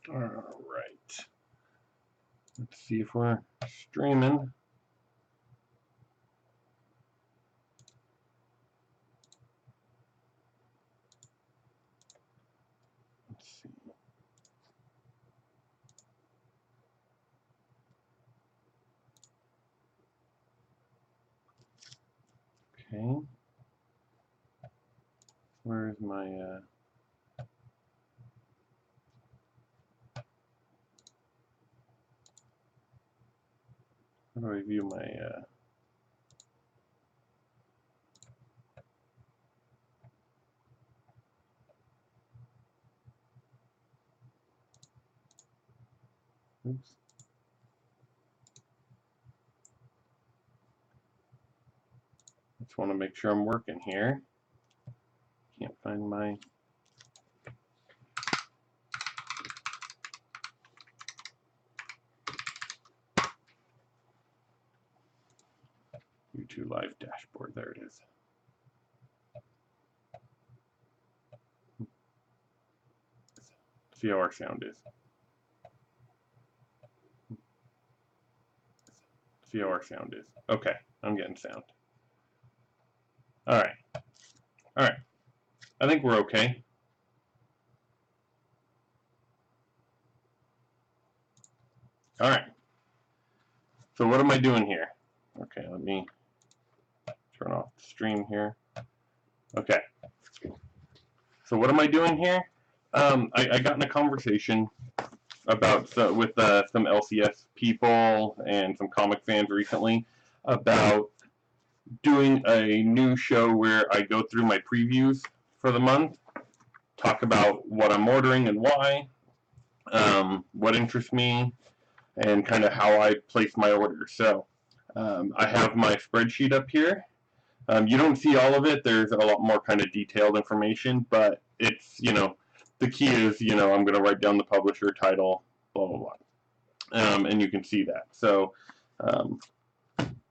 Alright. Let's see if we're streaming. Let's see. Okay. Where's my how do I view my oops. Just want to make sure I'm working here. Can't find my YouTube Live dashboard. There it is. See how our sound is. See how our sound is. Okay, I'm getting sound. Alright. Alright. I think we're okay. Alright. So what am I doing here? Okay, let me turn off the stream here. Okay. So what am I doing here? I got in a conversation about with some LCS people and some comic fans recently about doing a new show where I go through my previews for the month, talk about what I'm ordering and why, what interests me, and kind of how I place my orders. So I have my spreadsheet up here. You don't see all of it. There's a lot more kind of detailed information, but it's, the key is, I'm going to write down the publisher, title, blah, blah, blah. And you can see that. So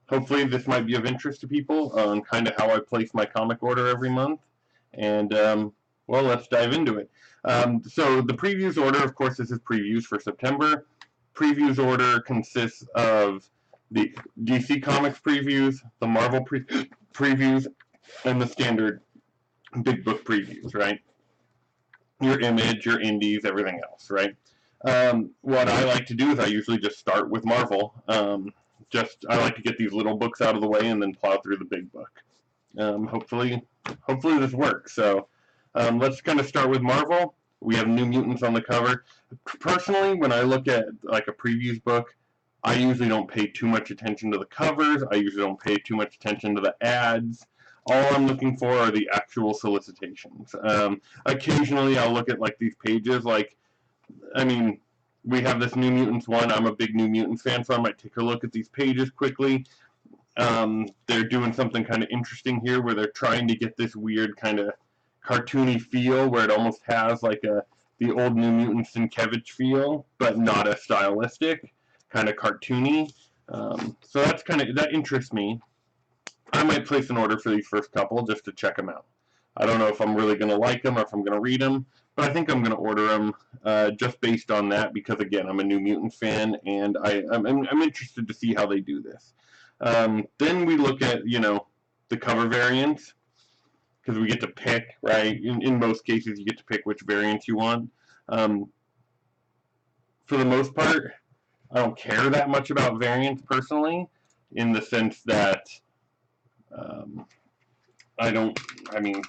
hopefully this might be of interest to people on kind of how I place my comic order every month. And, well, let's dive into it. So the previews order, of course, this is previews for September. Previews order consists of the DC Comics previews, the Marvel previews, and the standard big book previews, right? Your Image, your indies, everything else, right? What I like to do is I usually just start with Marvel. I like to get these little books out of the way and then plow through the big book. Hopefully this works. So let's kind of start with Marvel. We have New Mutants on the cover. Personally, when I look at like a previews book, I usually don't pay too much attention to the covers. I usually don't pay too much attention to the ads. All I'm looking for are the actual solicitations. Occasionally, I'll look at like these pages. We have this New Mutants one. I'm a big New Mutants fan, so I might take a look at these pages quickly. They're doing something kind of interesting here where they're trying to get this weird kind of cartoony feel where it almost has like the old New Mutants Sienkiewicz feel, but not as stylistic, kind of cartoony. So that interests me. I might place an order for these first couple just to check them out. I don't know if I'm really going to like them or if I'm going to read them, but I think I'm going to order them just based on that because, again, I'm a New Mutants fan and I'm interested to see how they do this. Then we look at, the cover variants because we get to pick, right? In most cases, you get to pick which variants you want. For the most part, I don't care that much about variants personally in the sense that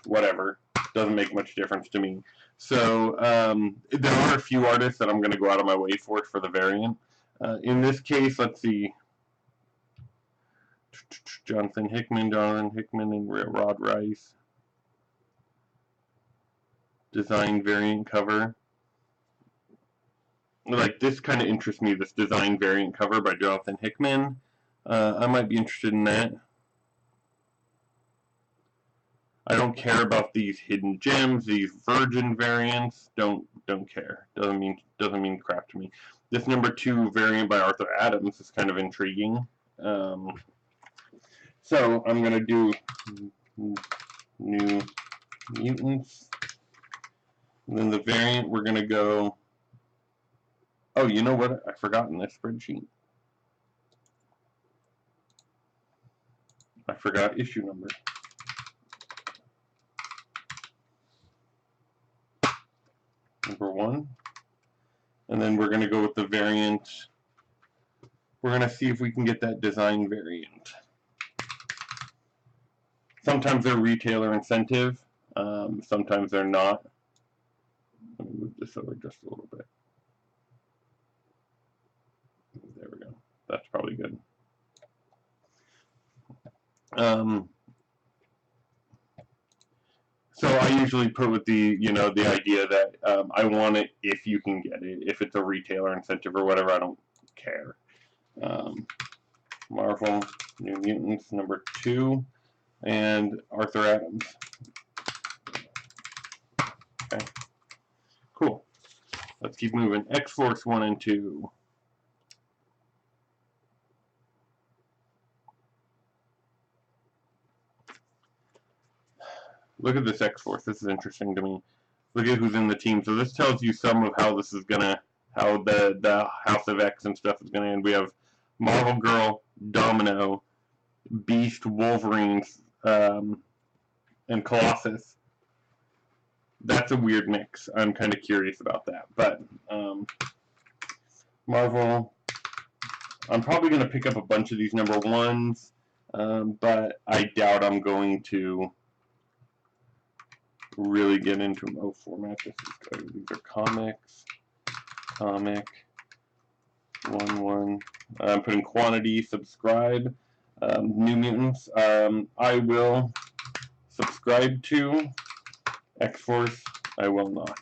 whatever. Doesn't make much difference to me. So there are a few artists that I'm going to go out of my way for the variant. In this case, let's see. Jonathan Hickman, and Rod Rice. Design variant cover. Like, this kind of interests me, this design variant cover by Jonathan Hickman. I might be interested in that. I don't care about these hidden gems, these virgin variants. Don't care. Doesn't mean crap to me. This #2 variant by Arthur Adams is kind of intriguing. So I'm gonna do New Mutants. And then the variant we're gonna go Oh, you know what? I forgot in this spreadsheet. I forgot issue number. Number 1. And then we're going to go with the variant. We're going to see if we can get that design variant. Sometimes they're retailer incentive. Sometimes they're not. Let me move this over just a little bit. There we go. That's probably good. So I usually put with the, the idea that I want it if you can get it. If it's a retailer incentive or whatever, I don't care. Marvel, New Mutants, number 2, and Arthur Adams. Okay, cool. Let's keep moving. X-Force 1 and 2. Look at this X-Force. This is interesting to me. Look at who's in the team. So this tells you some of how this is gonna, how the House of X and stuff is gonna end. We have Marvel Girl, Domino, Beast, Wolverine, and Colossus. That's a weird mix. I'm kind of curious about that. But Marvel, I'm probably going to pick up a bunch of these number 1s, but I doubt I'm going to really get into them. Oh, format. This is good. These are comics. Comic. 1-1. I'm putting quantity, subscribe. New Mutants. I will subscribe to. X-Force, I will not.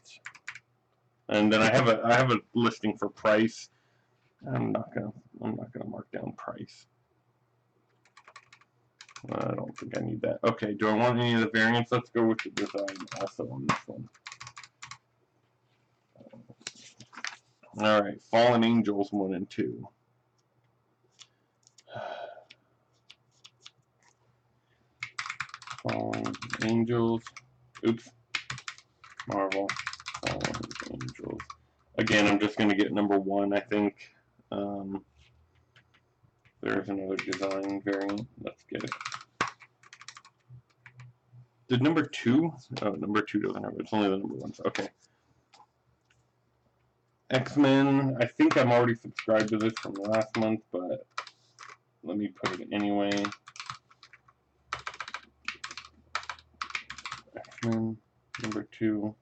And then I have a listing for price. I'm not gonna mark down price. I don't think I need that. Okay, do I want any of the variants? Let's go with the design also on this one. Alright, Fallen Angels 1 and 2. Fallen Angels. Oops. Marvel. Fallen Angels. Again, I'm just going to get number 1, I think. There's another design variant. Let's get it. Did number 2? Oh, number 2 doesn't have it. It's only the number 1s. Okay. X-Men. I think I'm already subscribed to this from last month, but let me put it anyway. X-Men. Number 2.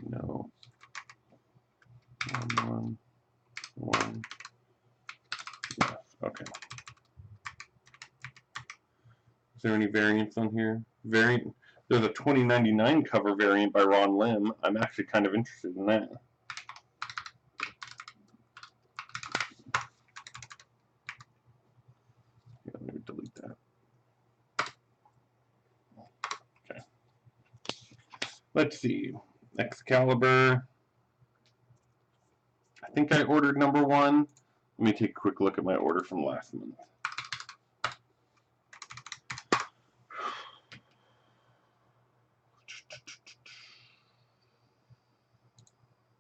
No. 1. Yes. Okay. Is there any variants on here? There's a 2099 cover variant by Ron Lim. I'm actually kind of interested in that. Yeah, let me delete that. Okay. Let's see. Excalibur. I think I ordered number 1. Let me take a quick look at my order from last month.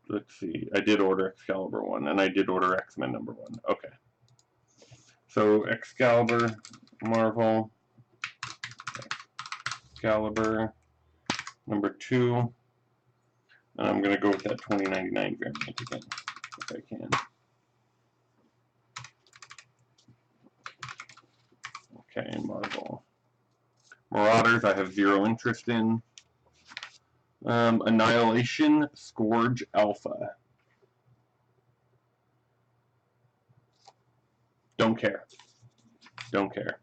Let's see. I did order Excalibur 1, and I did order X-Men number 1. Okay. So Excalibur, Marvel, Excalibur, number 2. And I'm going to go with that 2099 variant again, if I can. Okay, Marvel. Marauders, I have 0 interest in. Annihilation, Scourge, Alpha. Don't care. Don't care.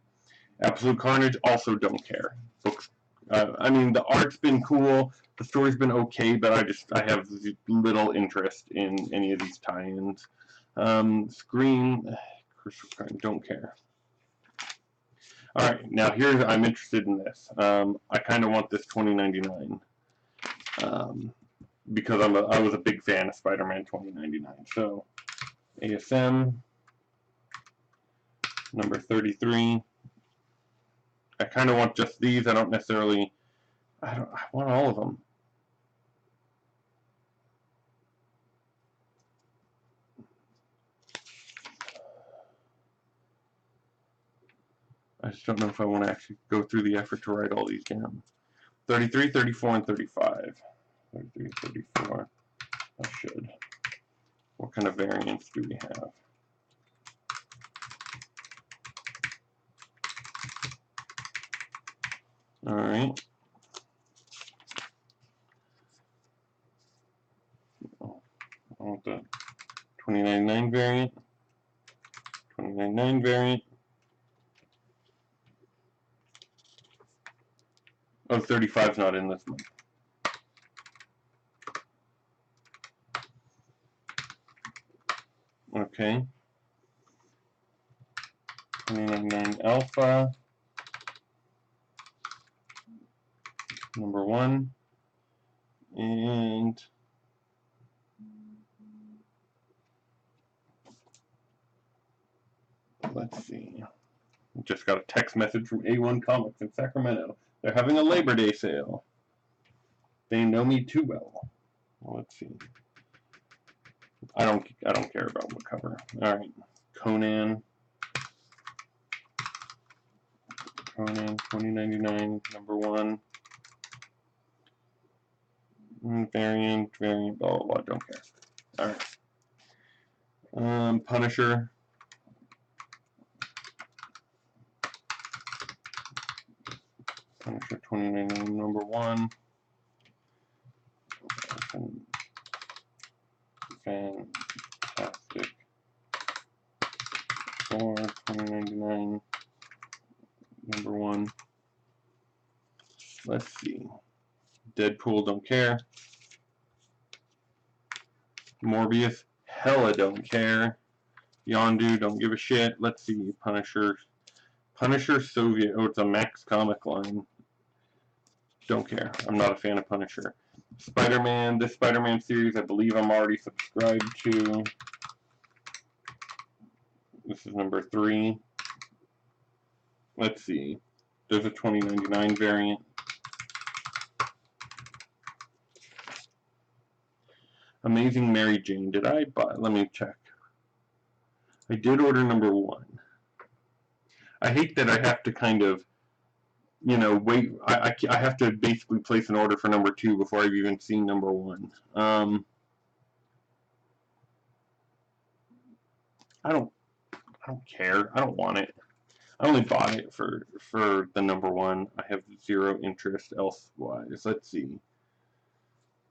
Absolute Carnage, also don't care. Books. I mean, the art's been cool, the story's been okay, but I have little interest in any of these tie-ins. Scream, don't care. Alright, now I'm interested in this. I kind of want this 2099. Because I was a big fan of Spider-Man 2099. So, ASM, number 33. I kind of want just these. I don't necessarily. I want all of them. I just don't know if I want to actually go through the effort to write all these down. 33, 34, and 35. 33, 34. I should. What kind of variants do we have? All right. I want the 2099 variant. 2099 variant. Oh, 35 is not in this one. Okay. 2099 alpha. Number 1. And let's see. Just got a text message from A1 Comics in Sacramento. They're having a Labor Day sale. They know me too well. Let's see. I don't care about what cover. All right. Conan 2099 number 1. Variant, blah blah blah. Don't care. All right. Punisher. Punisher 2099 number 1. Fantastic Four 2099 number 1. Let's see. Deadpool, don't care. Morbius, hella don't care. Yondu, don't give a shit. Let's see. Punisher Soviet. Oh, it's a Max comic line. Don't care. I'm not a fan of Punisher. Spider-Man, this Spider-Man series, I believe I'm already subscribed to. This is number 3. Let's see. There's a 2099 variant. Amazing Mary Jane. Did I buy? Let me check. I did order number 1. I hate that I have to kind of, you know, wait. I have to basically place an order for number 2 before I've even seen number 1. I don't care. I don't want it. I only bought it for the number 1. I have 0 interest elsewise. Let's see.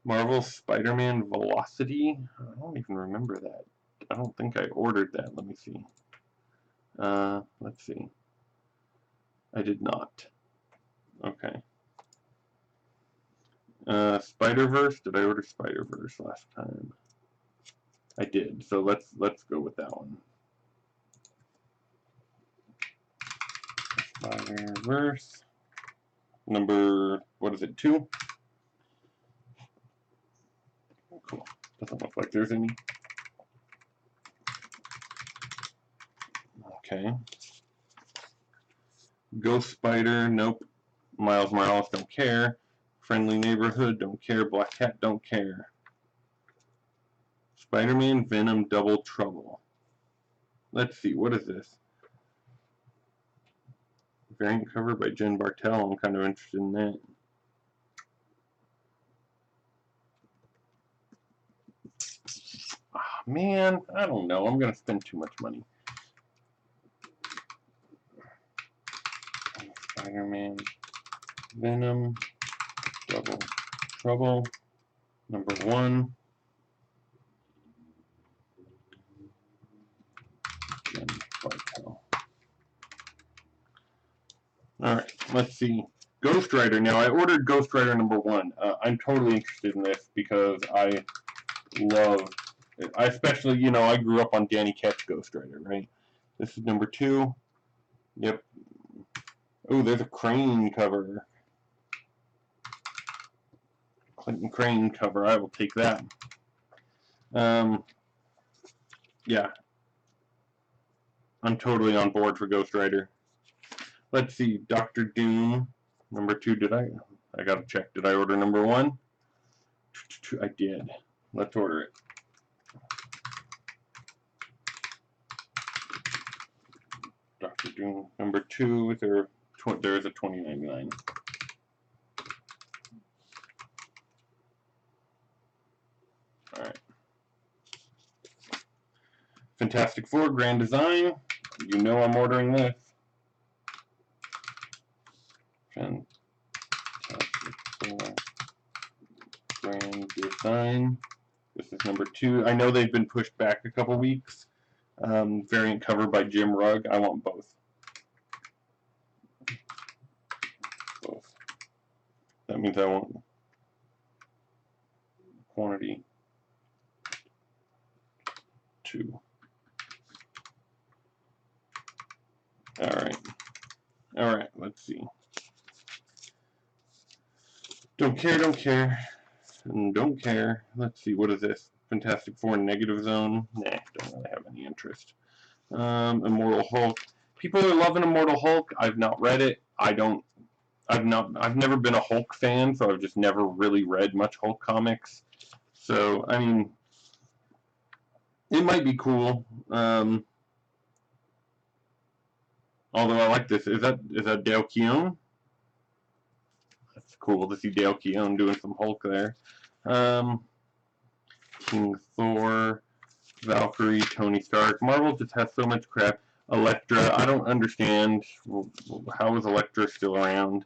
Marvel Spider-Man Velocity. I don't even remember that. I don't think I ordered that. Let me see. Let's see. I did not. Okay. Spider-Verse. Did I order Spider-Verse last time? I did. So let's go with that one. Spider-Verse. Number, what is it, 2? Cool. Doesn't look like there's any. Okay. Ghost Spider, nope. Miles Morales, don't care. Friendly Neighborhood, don't care. Black Cat, don't care. Spider-Man, Venom, Double Trouble. Let's see, what is this? Variant cover by Jen Bartel. I'm kind of interested in that. Oh, man, I don't know. I'm going to spend too much money. Spider-Man, Venom, Double Trouble, number 1. Jen Bartel. Alright, let's see. Ghost Rider. Now, I ordered Ghost Rider number 1. I'm totally interested in this because I love it. I especially, you know, I grew up on Danny Ketch's Ghost Rider, right? This is number 2. Yep. Oh, there's a Crane cover. Clinton Crane cover. I will take that. Yeah. I'm totally on board for Ghost Rider. Let's see, Doctor Doom, number 2, I gotta check, did I order number 1? I did. Let's order it. Doctor doing number 2. There is a $20.99. All right. Fantastic Four Grand Design. You know I'm ordering this. Fantastic Four Grand Design. This is number 2. I know they've been pushed back a couple weeks. Variant cover by Jim Rugg. I want both. Both. That means I want quantity 2. Alright, let's see. Don't care, don't care. Let's see, what is this? Fantastic Four Negative Zone? Nah, don't really have any interest. Immortal Hulk. People are loving Immortal Hulk. I've not read it. I've never been a Hulk fan, so I've just never really read much Hulk comics. So, I mean, it might be cool. Although I like this. Is that Dale Keown? That's cool to see Dale Keown doing some Hulk there. King Thor, Valkyrie, Tony Stark. Marvel just has so much crap. Elektra, I don't understand. How is Elektra still around?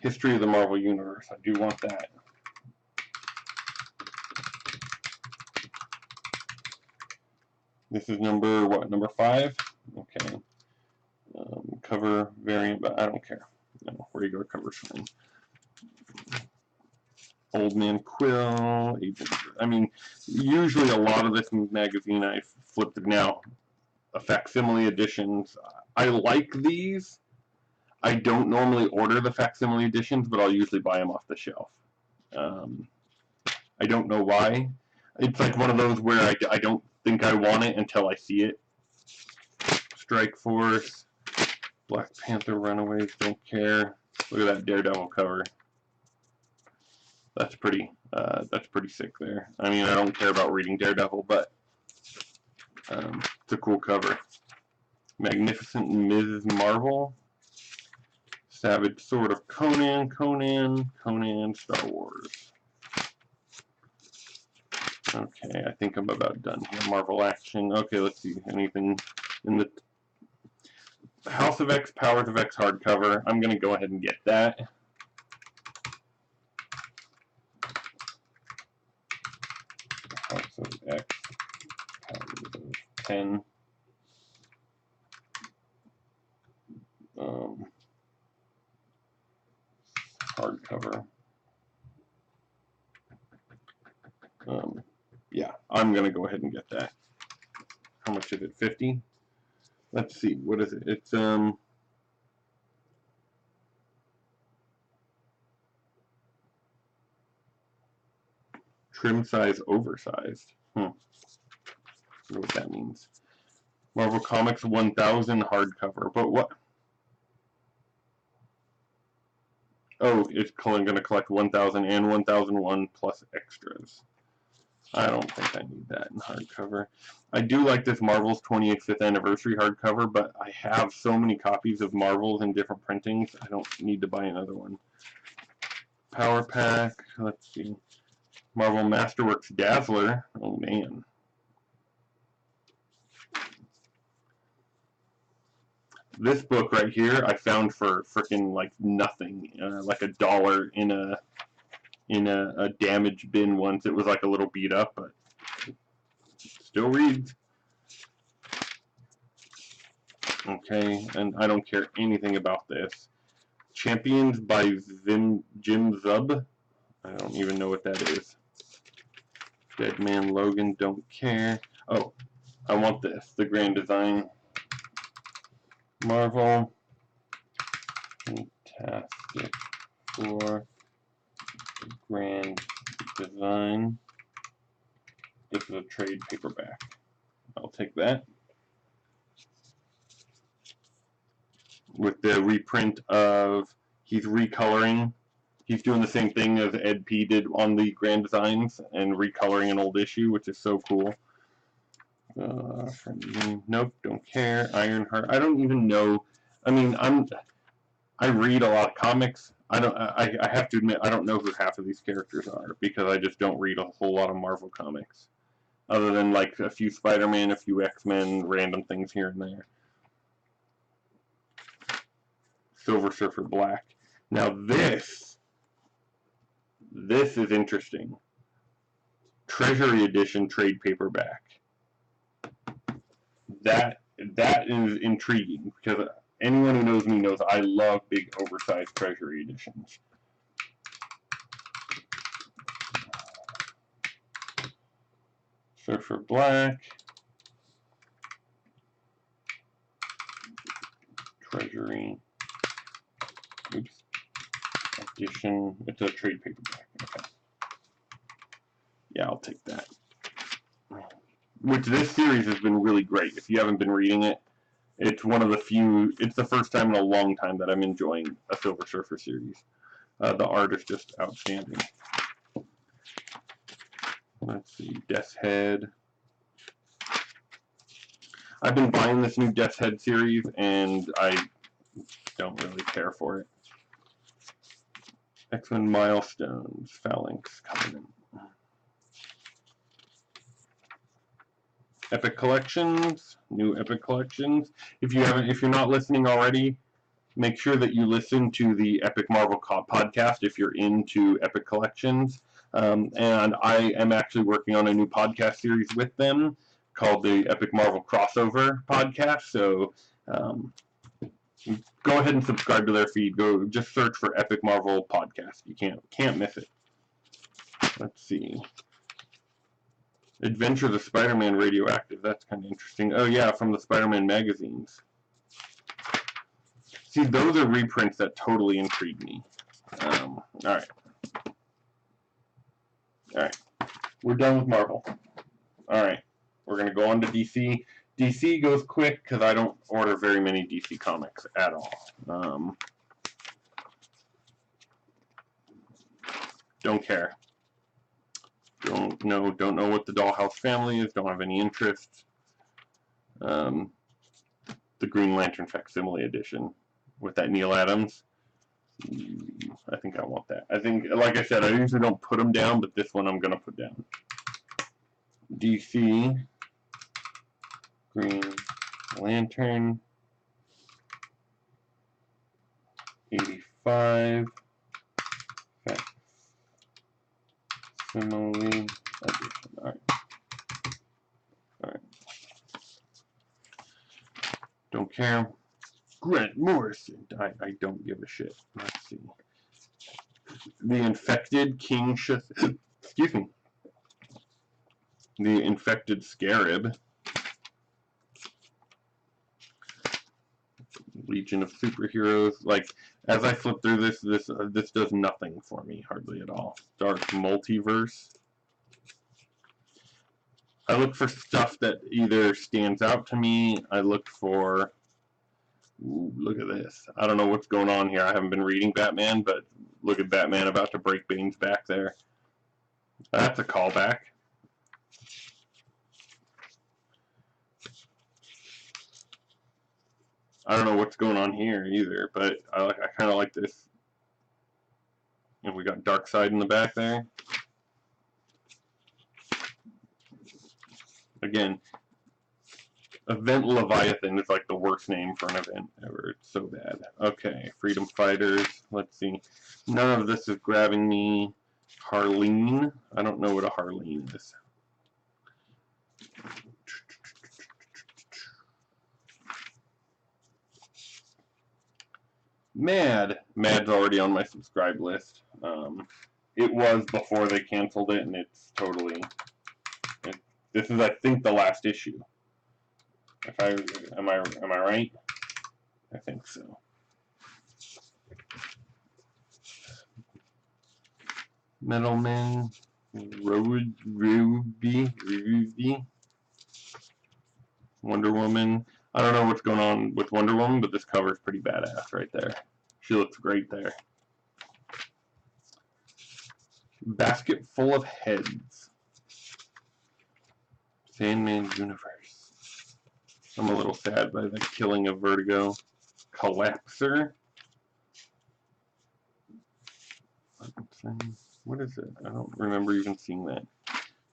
History of the Marvel Universe. I do want that. This is number, what, number 5? Okay. Cover variant, but I don't care. No, regular cover's fine. Old Man Quill, Agent. I mean, usually a lot of this magazine I flip it now. Facsimile editions. I like these. I don't normally order the facsimile editions, but I'll usually buy them off the shelf. I don't know why. It's like one of those where I don't think I want it until I see it. Strike Force, Black Panther, Runaways, don't care. Look at that Daredevil cover. That's pretty sick there. I mean, I don't care about reading Daredevil, but it's a cool cover. Magnificent Ms. Marvel, Savage Sword of Conan, Star Wars. Okay, I think I'm about done here. Marvel Action. Okay, let's see. Anything in the House of X, Powers of X hardcover. I'm going to go ahead and get that. House of X, Powers of 10. Hardcover. Yeah, I'm going to go ahead and get that. How much is it? 50? Let's see. What is it? It's trim size oversized. I don't know what that means. Marvel Comics 1000 hardcover. But what? Oh, it's going to collect 1000 and 1001 plus extras. I don't think I need that in hardcover. I do like this Marvel's 25th anniversary hardcover, but I have so many copies of Marvel's in different printings, I don't need to buy another one. Power Pack, let's see. Marvel Masterworks Dazzler, oh man. This book right here I found for freaking like nothing, like $1 in a damage bin once. It was like a little beat up, but it still reads. Okay, and I don't care anything about this. Champions by Jim Zub. I don't even know what that is. Dead Man Logan, don't care. Oh, I want this. The Grand Design. Marvel. Fantastic Four. Grand Design. This is a trade paperback. I'll take that. With the reprint of, he's recoloring. He's doing the same thing as Ed P did on the Grand Designs and recoloring an old issue, which is so cool. Friendly. Nope, don't care. Ironheart. I don't even know. I mean, I read a lot of comics. I have to admit I don't know who half of these characters are because I just don't read a whole lot of Marvel comics, other than like a few Spider-Man, a few X-Men, random things here and there. Silver Surfer Black. Now this is interesting. Treasury Edition trade paperback. That is intriguing because anyone who knows me knows I love big oversized Treasury editions. Surfer Black, Treasury, oops, edition. It's a trade paperback. Okay. Yeah, I'll take that. Which this series has been really great. If you haven't been reading it, it's one of the few. It's the first time in a long time that I'm enjoying a Silver Surfer series. The art is just outstanding. Let's see, Death's Head. I've been buying this new Death's Head series, and I don't really care for it. X-Men Milestones, Phalanx Covenant. Epic Collections, new Epic Collections. If you're not listening already, make sure that you listen to the Epic Marvel podcast if you're into Epic Collections. And I am actually working on a new podcast series with them called the Epic Marvel Crossover Podcast. So go ahead and subscribe to their feed. Go just search for Epic Marvel Podcast. You can't miss it. Let's see. Adventures of Spider-Man Radioactive. That's kind of interesting. Oh yeah, from the Spider-Man magazines. See, those are reprints that totally intrigue me. Alright. Alright. We're done with Marvel. Alright. We're going to go on to DC. DC goes quick because I don't order very many DC comics at all. Don't care. Don't know what the Dollhouse family is. Don't have any interest. The Green Lantern Facsimile Edition with that Neil Adams. I think I want that. I think, like I said, I usually don't put them down, but this one I'm going to put down. DC Green Lantern 85 Facsimile Edition. Alright. Alright. Don't care. Grant Morrison. I don't give a shit. Let's see. The Infected King excuse me. The Infected Scarab. Legion of Superheroes. Like, as I flip through this does nothing for me, hardly at all. Dark Multiverse. I look for stuff that either stands out to me. I look for... Ooh, look at this. I don't know what's going on here. I haven't been reading Batman, but look at Batman about to break Bane's back there. That's a callback. I don't know what's going on here either, but I kind of like this. And we got Darkseid in the back there. Again, Event Leviathan is like the worst name for an event ever. It's so bad. Okay, Freedom Fighters. Let's see. None of this is grabbing me. Harleen. I don't know what a Harleen is. Mad. Mad's already on my subscribe list. It was before they canceled it, and it's totally... this is, I think, the last issue. Am I right? I think so. Metalman, Ruby, Wonder Woman. I don't know what's going on with Wonder Woman, but this cover is pretty badass right there. She looks great there. Basket Full of Heads. Sandman Universe. I'm a little sad by the killing of Vertigo. Collapser. What is it? I don't remember even seeing that.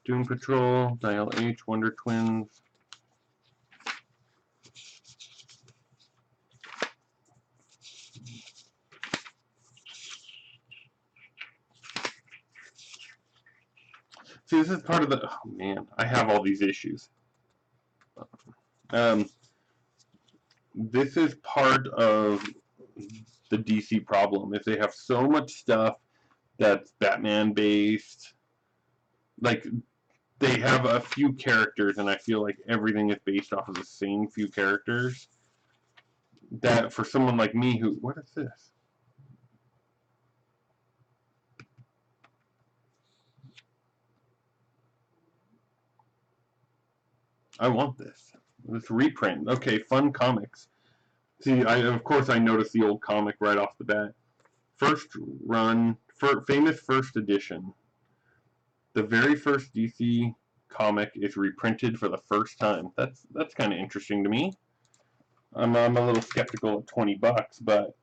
Doom Patrol, Dial H, Wonder Twins. See, this is part of the... Oh, man. I have all these issues. This is part of the DC problem. If they have so much stuff that's Batman-based, like, they have a few characters, and I feel like everything is based off of the same few characters. That, for someone like me who... What is this? I want this. This reprint. Okay, Fun Comics. See, of course I noticed the old comic right off the bat. First run, famous first edition. The very first DC comic is reprinted for the first time. That's kind of interesting to me. I'm a little skeptical at $20, but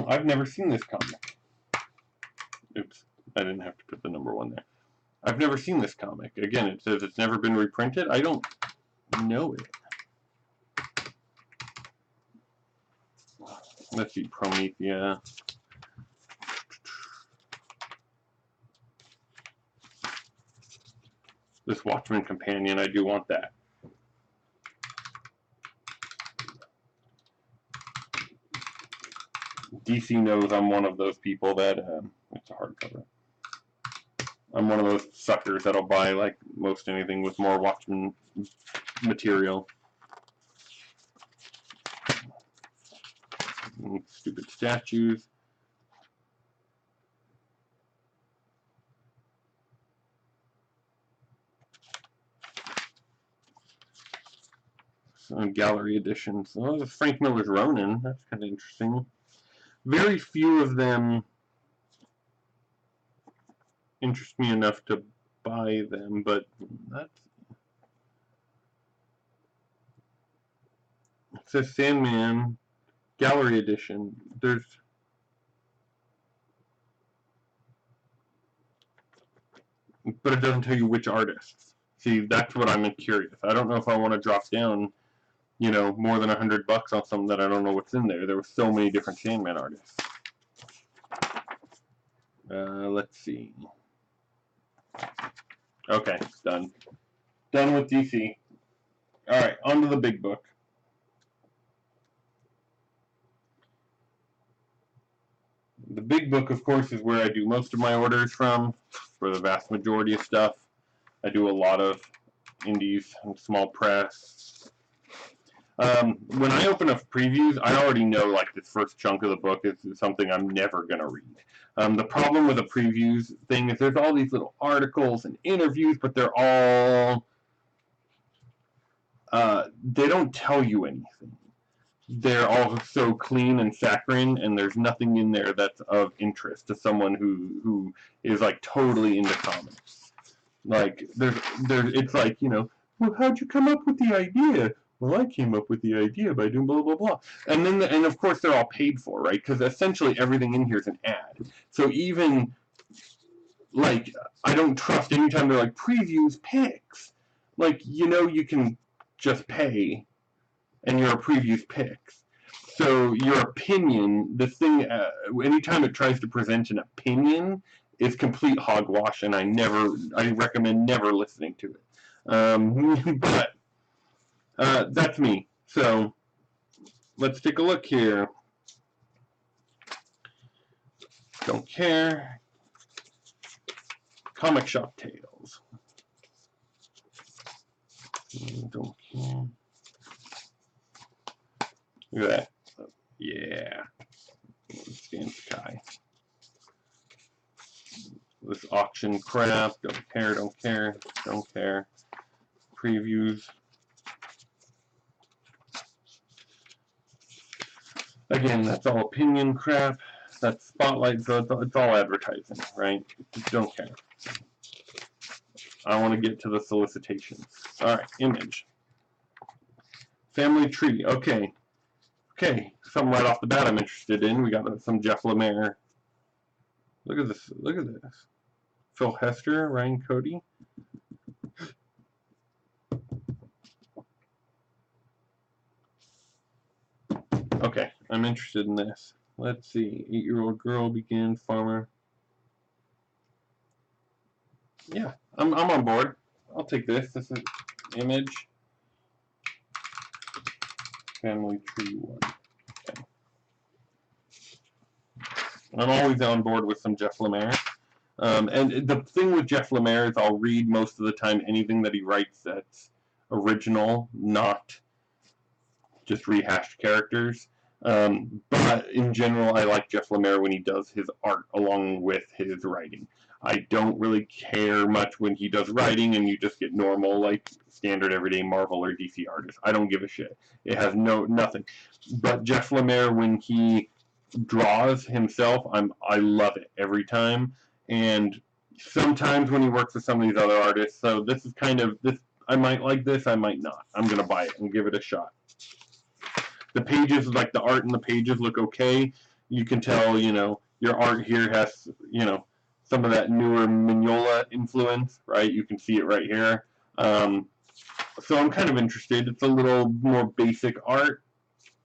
I've never seen this comic. Oops, I didn't have to put the number 1 there. I've never seen this comic. Again, it says it's never been reprinted. I don't know it. Let's see, Promethea. This Watchmen Companion, I do want that. DC knows I'm one of those people that, it's a hardcover. I'm one of those suckers that'll buy, like, most anything with more Watchmen material. Stupid statues. Some gallery editions. Oh, this is Frank Miller's Ronin. That's kind of interesting. Very few of them interest me enough to buy them, but that's... It says Sandman Gallery Edition. There's... But it doesn't tell you which artists. See, that's what I'm curious. I don't know if I want to drop down, you know, more than $100 on something that I don't know what's in there. There were so many different Sandman artists. Let's see. Okay, done. Done with DC. Alright, on to the big book. The big book, of course, is where I do most of my orders from, for the vast majority of stuff. I do a lot of indies and small press. When I open up previews, I already know, like, this first chunk of the book is something I'm never going to read. The problem with a previews thing is there's all these little articles and interviews, but they're all... they don't tell you anything. They're all so clean and saccharine, and there's nothing in there that's of interest to someone who is, like, totally into comics. Like, it's like, you know, well, how'd you come up with the idea? Well, I came up with the idea by doing blah, blah, blah. And then, and of course, they're all paid for, right? Because essentially everything in here is an ad. So even, like, I don't trust anytime they're like, previews, picks. Like, you know, you can just pay, and your previews picks. So your opinion, this thing, anytime it tries to present an opinion, is complete hogwash, and I recommend never listening to it. But that's me. So let's take a look here. Don't care. Comic Shop Tales. Don't care. Look at that. Yeah. Stand Sky. This auction crap. Don't care, don't care, don't care. Previews. Again, that's all opinion crap. That's Spotlight, so it's all advertising, right? Don't care. I want to get to the solicitations. All right, image. Family tree. Okay. Okay. Something right off the bat I'm interested in. We got some Jeff Lemire. Look at this. Look at this. Phil Hester, Ryan Cody. Okay, I'm interested in this. Let's see. 8-year-old girl begins farmer. Yeah, I'm on board. I'll take this. This is image. Family tree 1. Okay. I'm always on board with some Jeff Lemire. And the thing with Jeff Lemire is I'll read most of the time anything that he writes that's original, not just rehashed characters. But in general, I like Jeff Lemire when he does his art along with his writing. I don't really care much when he does writing and you just get normal, like standard everyday Marvel or DC artists. I don't give a shit. It has nothing. But Jeff Lemire, when he draws himself, I love it every time. And sometimes when he works with some of these other artists, so this is kind of this. I might like this, I might not. I'm gonna buy it and give it a shot. The pages, like the art in the pages, look okay. You can tell, you know, your art here has, you know, some of that newer Mignola influence, right? You can see it right here. So I'm kind of interested. It's a little more basic art,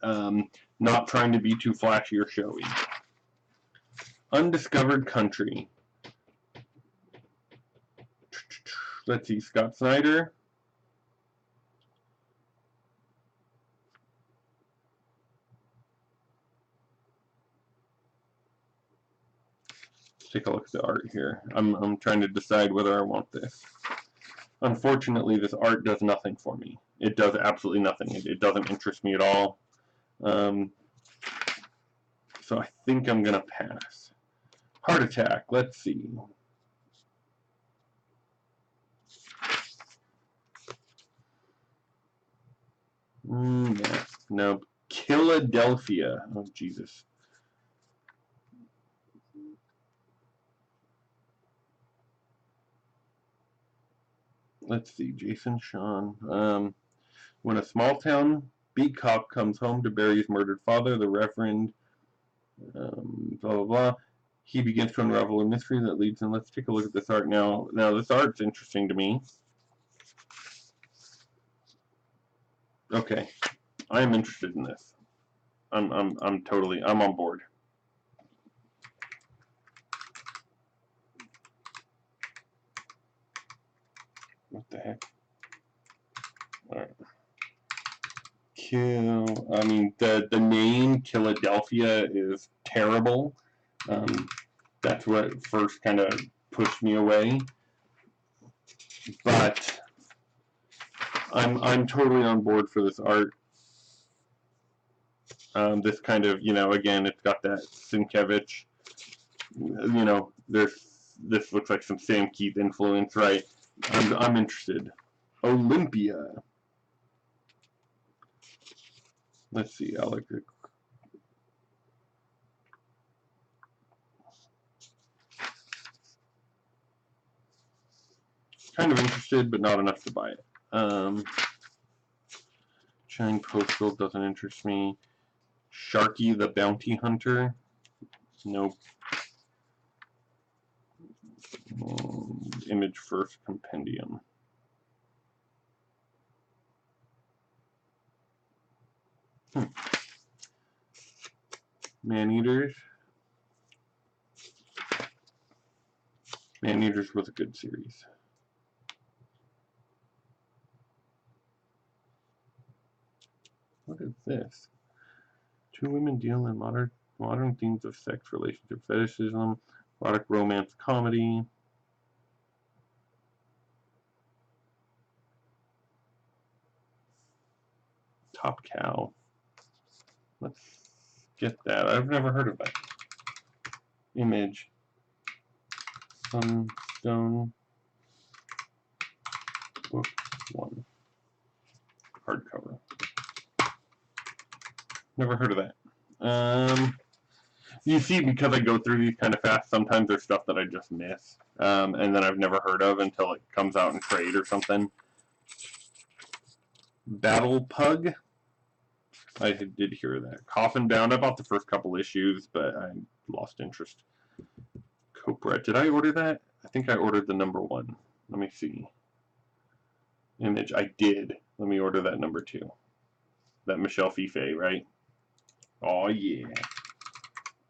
not trying to be too flashy or showy. Undiscovered Country. Let's see, Scott Snyder. Take a look at the art here. I'm trying to decide whether I want this. Unfortunately, this art does nothing for me. It does absolutely nothing. It doesn't interest me at all. So I think I'm gonna pass. Heart Attack. Let's see. Yeah. No. Philadelphia. Oh Jesus. Let's see. Jason Sean. When a small town beat cop comes home to bury his murdered father, the Reverend, blah blah blah. He begins to unravel a mystery that leads him. Let's take a look at this art now. Now this art's interesting to me. Okay, I am interested in this. I'm on board. What the heck? All right. I mean, the name Philadelphia is terrible. That's what first kind of pushed me away. But I'm totally on board for this art. This kind of, you know, again, it's got that Sienkiewicz. You know, this looks like some Sam Keith influence, right? I'm interested. Olympia. Let's see, Alec. Kind of interested, but not enough to buy it. Shine Postal doesn't interest me. Sharky the Bounty Hunter. Nope. Image First Compendium. Maneaters. Maneaters was a good series. What is this? Two women deal in modern themes of sex, relationship, fetishism, erotic romance, comedy. Top Cow. Let's get that. I've never heard of that. Image. Sunstone. Book 1. Hardcover. Never heard of that. You see, because I go through these kind of fast, sometimes there's stuff that I just miss, and then I've never heard of until it comes out in trade or something. Battle Pug. I did hear that. Coffin Bound. I bought the first couple issues, but I lost interest. Copra. Did I order that? I think I ordered the #1. Let me see. Image. I did. Let me order that #2. That Michelle Fife, right? Oh, yeah.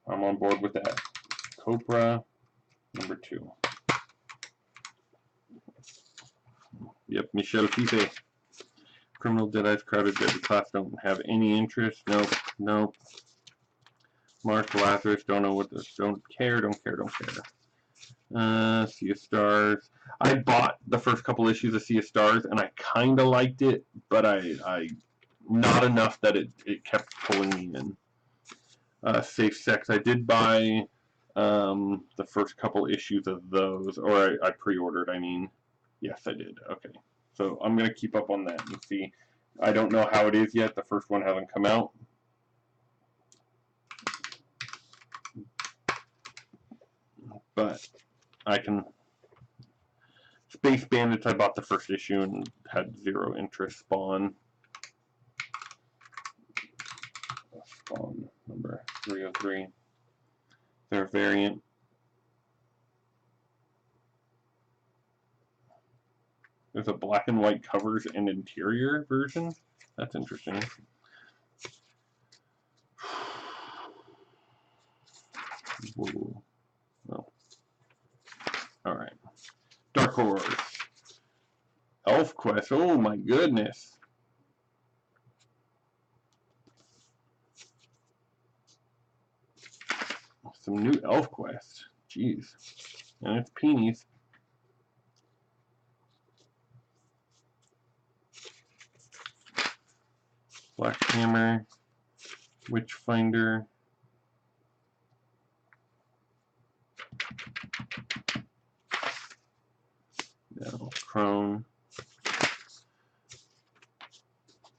I'm on board with that. Copra #2. Yep, Michelle Fife. Criminal Deadites, Crowded Deadly Class don't have any interest. Nope, nope. Mark Lazarus, don't know what this. Don't care. Sea of Stars. I bought the first couple issues of Sea of Stars, and I kind of liked it, but I not enough that it kept pulling me in. Safe Sex. I did buy the first couple issues of those, or I pre-ordered. I mean, yes, I did. Okay, so I'm gonna keep up on that and see. I don't know how it is yet. The first one hasn't come out. But I can. Space Bandits, I bought the first issue and had 0 interest. Spawn. Spawn number 303. Their variant. There's a black and white covers and interior version. That's interesting. Whoa. Oh. Alright. Dark Horse. ElfQuest. Oh my goodness. Some new ElfQuest. Jeez. And it's peonies. Black Hammer. Witchfinder. No. Crone.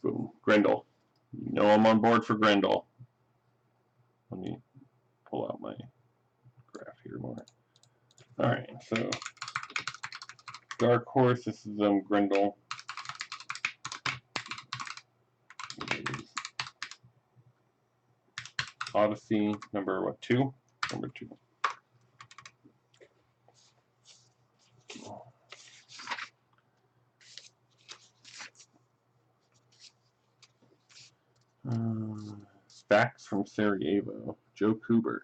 Boom. Grendel. You know I'm on board for Grendel. Let me pull out my graph here more. Alright, so Dark Horse, this is Grendel. Odyssey, number what, 2? Number 2. Facts from Sarajevo, Joe Kubert.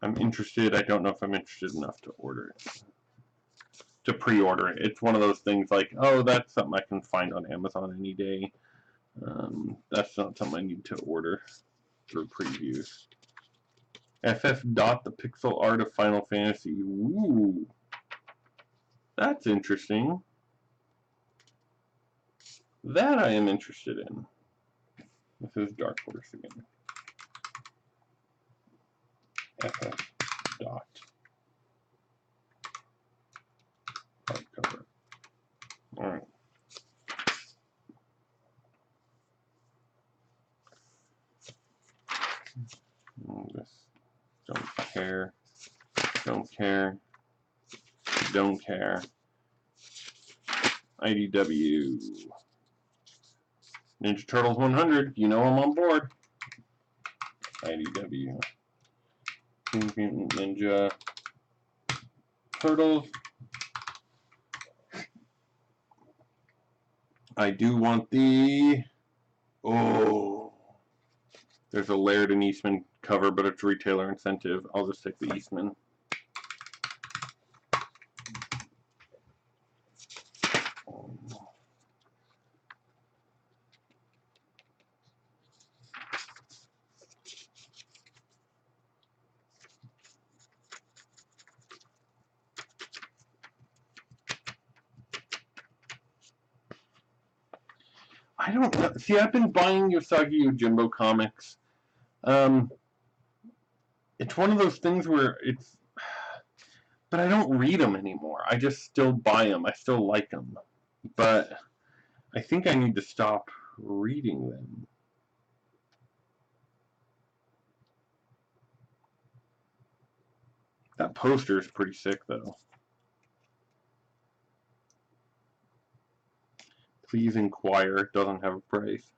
I'm interested. I don't know if I'm interested enough to order it. To pre-order it. It's one of those things like, oh, that's something I can find on Amazon any day. That's not something I need to order through previews. FF Dot, the pixel art of Final Fantasy. Ooh. That's interesting. That I am interested in. This is Dark Horse again. FF Dot. Hardcover. Alright. This. Don't care. Don't care. Don't care. IDW. Ninja Turtles 100. You know I'm on board. IDW. Teenage Mutant Ninja Turtles. I do want the... Oh. There's a Laird and Eastman cover, but it's retailer incentive. I'll just take the Eastman. I don't know. See, I've been buying Usagi Yojimbo comics. It's one of those things where but I don't read them anymore. I just still buy them. I still like them, but I think I need to stop reading them. That poster is pretty sick, though. Please inquire. Doesn't have a price.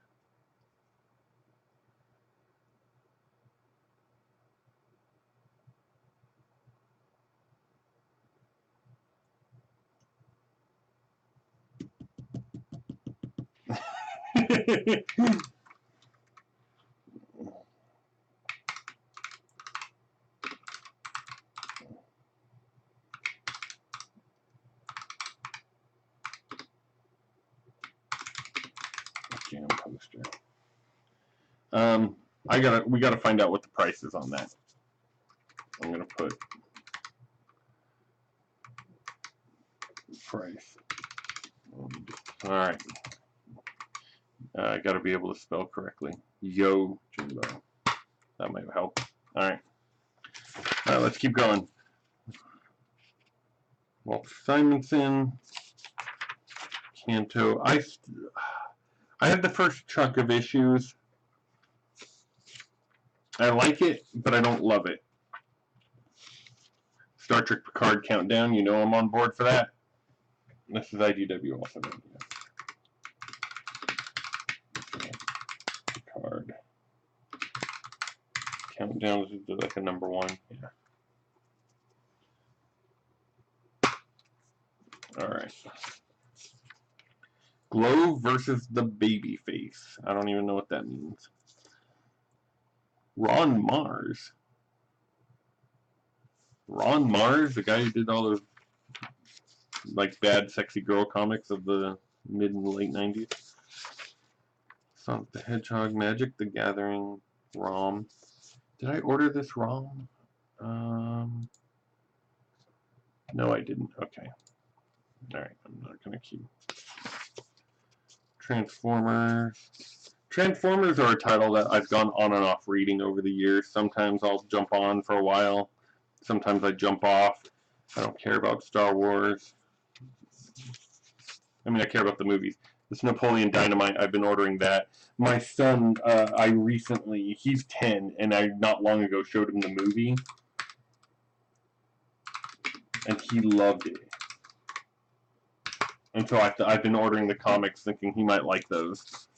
Jam poster. We gotta find out what the price is on that. I'm gonna put price. All right. I gotta be able to spell correctly. Yo, Jimbo. That might help. All right. All right. Let's keep going. Walt Simonson, Canto. I had the first chunk of issues. I like it, but I don't love it. Star Trek Picard Countdown, you know I'm on board for that. This is IDW also. Picard Countdown is like a #1. Yeah. Alright. Glow versus the Babyface. I don't even know what that means. Ron Mars. Ron Mars, the guy who did all those like bad sexy girl comics of the mid and late 90s. Sonic the Hedgehog, Magic the Gathering, ROM. Did I order this ROM? No, I didn't. Okay. Alright, I'm not gonna keep. Transformers. Transformers are a title that I've gone on and off reading over the years. Sometimes I'll jump on for a while. Sometimes I jump off. I don't care about Star Wars. I mean, I care about the movies. This Napoleon Dynamite, I've been ordering that. My son, he's 10, and I not long ago showed him the movie, and he loved it. And so I've been ordering the comics thinking he might like those.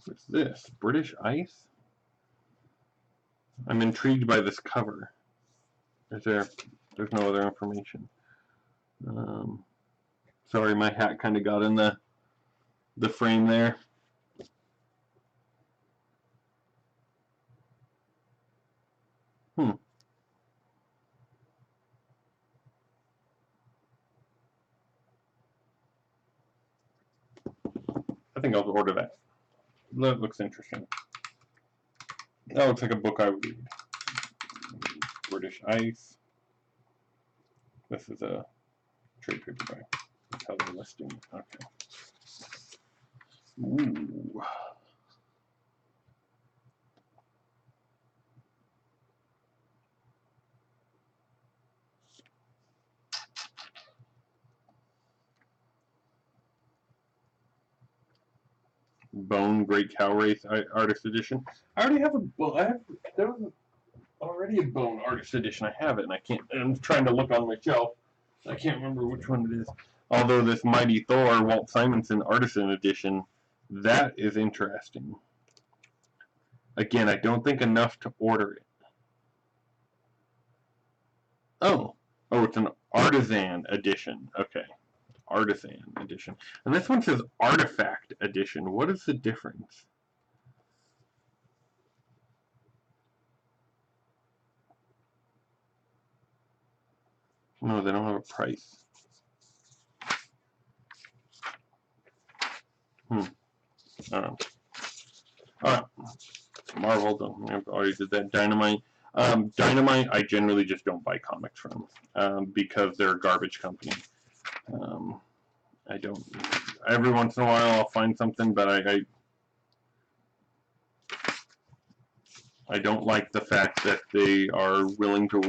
What's this? British Ice? I'm intrigued by this cover. There's no other information. Sorry, my hat kind of got in the frame there. I think I'll order that. That looks interesting. That looks like a book I would read. British Ice. This is a trade paperback. Tell the listing. Okay. Ooh. Bone Great Cow Race Artist Edition. I already have there was already a Bone Artist Edition. I have it, and I can't. I'm trying to look on my shelf. I can't remember which one it is. Although this Mighty Thor Walt Simonson Artisan Edition, that is interesting. Again, I don't think enough to order it. Oh, it's an Artisan Edition. Okay. Artisan Edition. And this one says Artifact Edition. What is the difference? No, they don't have a price. I don't know. Alright. Marvel, I already did that. Dynamite. Dynamite, I generally just don't buy comics from because they're a garbage company. I don't. Every once in a while I'll find something, but I don't like the fact that they are willing to.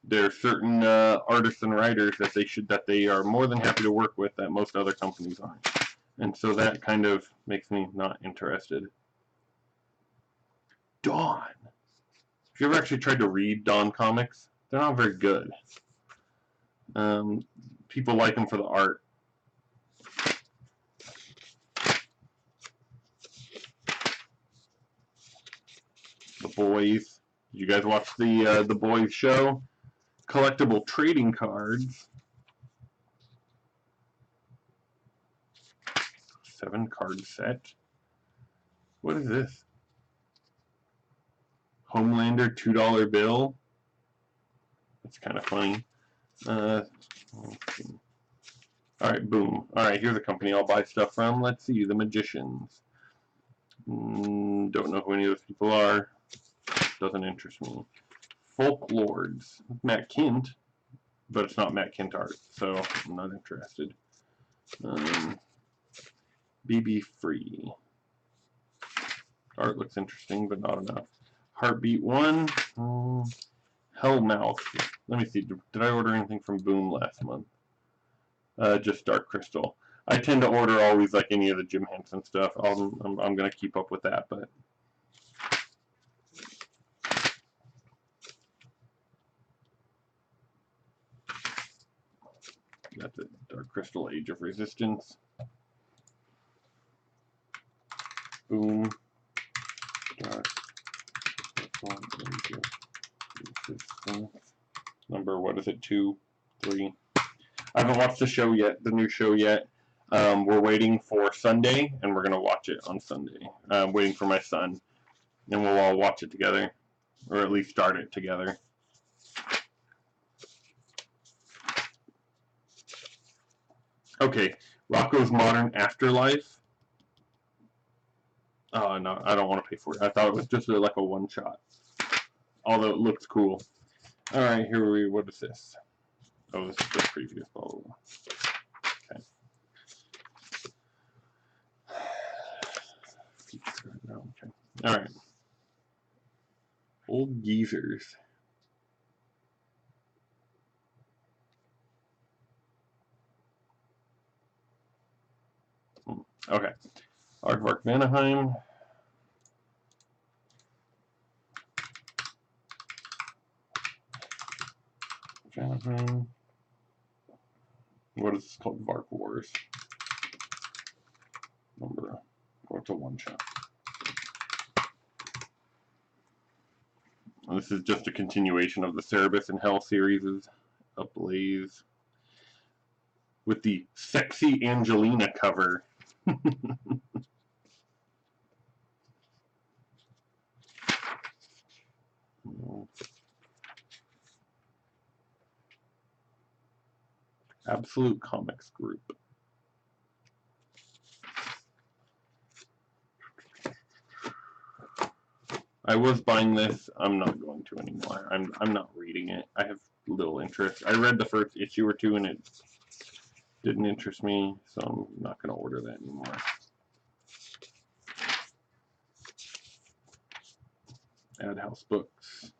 There are certain artists and writers that they are more than happy to work with that most other companies aren't, and so that kind of makes me not interested. Dawn. Have you ever actually tried to read Dawn comics? They're not very good. People like them for the art. The Boys. Did you guys watch the Boys show? Collectible trading cards. 7-card set. What is this? Homelander $2 bill. That's kind of funny. Alright, boom. Alright, here's a company I'll buy stuff from. Let's see, The Magicians. Don't know who any of those people are. Doesn't interest me. Folklords. Matt Kindt, but it's not Matt Kindt art, so I'm not interested. BB Free. Art looks interesting, but not enough. Heartbeat 1. Hellmouth. Let me see. Did I order anything from Boom last month? Just Dark Crystal. I tend to order always like any of the Jim Henson stuff. I'm going to keep up with that, but got the Dark Crystal Age of Resistance. Boom. Dark Crystal Age of Resistance. Number, what is it? 2, 3. I haven't watched the show yet, the new show yet. We're waiting for Sunday, and we're going to watch it on Sunday. I'm waiting for my son, and we'll all watch it together, or at least start it together. Okay, Rocko's Modern Afterlife. Oh, no, I don't want to pay for it. I thought it was just like a one-shot, although it looks cool. All right, here we. What is this? Oh, this is the previous bottle. Okay. Okay. All right. Old Geezers. Okay. Aardvark Vanaheim. Vanaheim. What is this called? Vark Wars. Number. What's a one-shot? This is just a continuation of the Cerebus and Hell series, Ablaze, with the sexy Angelina cover. Absolute Comics Group. I was buying this. I'm not going to anymore. I'm not reading it. I have little interest. I read the first issue or two and it didn't interest me, so I'm not going to order that anymore. Ad House Books.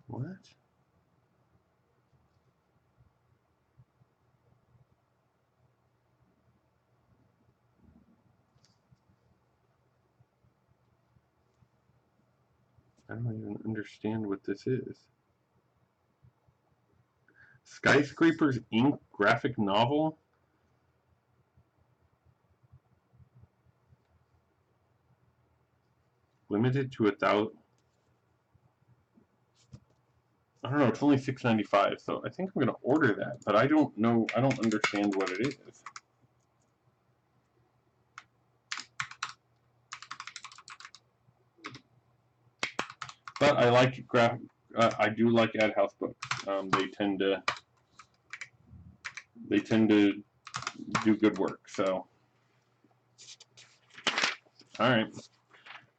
What? I don't even understand what this is. Skyscrapers Inc. graphic novel? Limited to 1,000. I don't know, it's only $6.95, so I think I'm going to order that, but I don't know, I don't understand what it is. But I like I do like Ad House Books. They tend to do good work, so. Alright.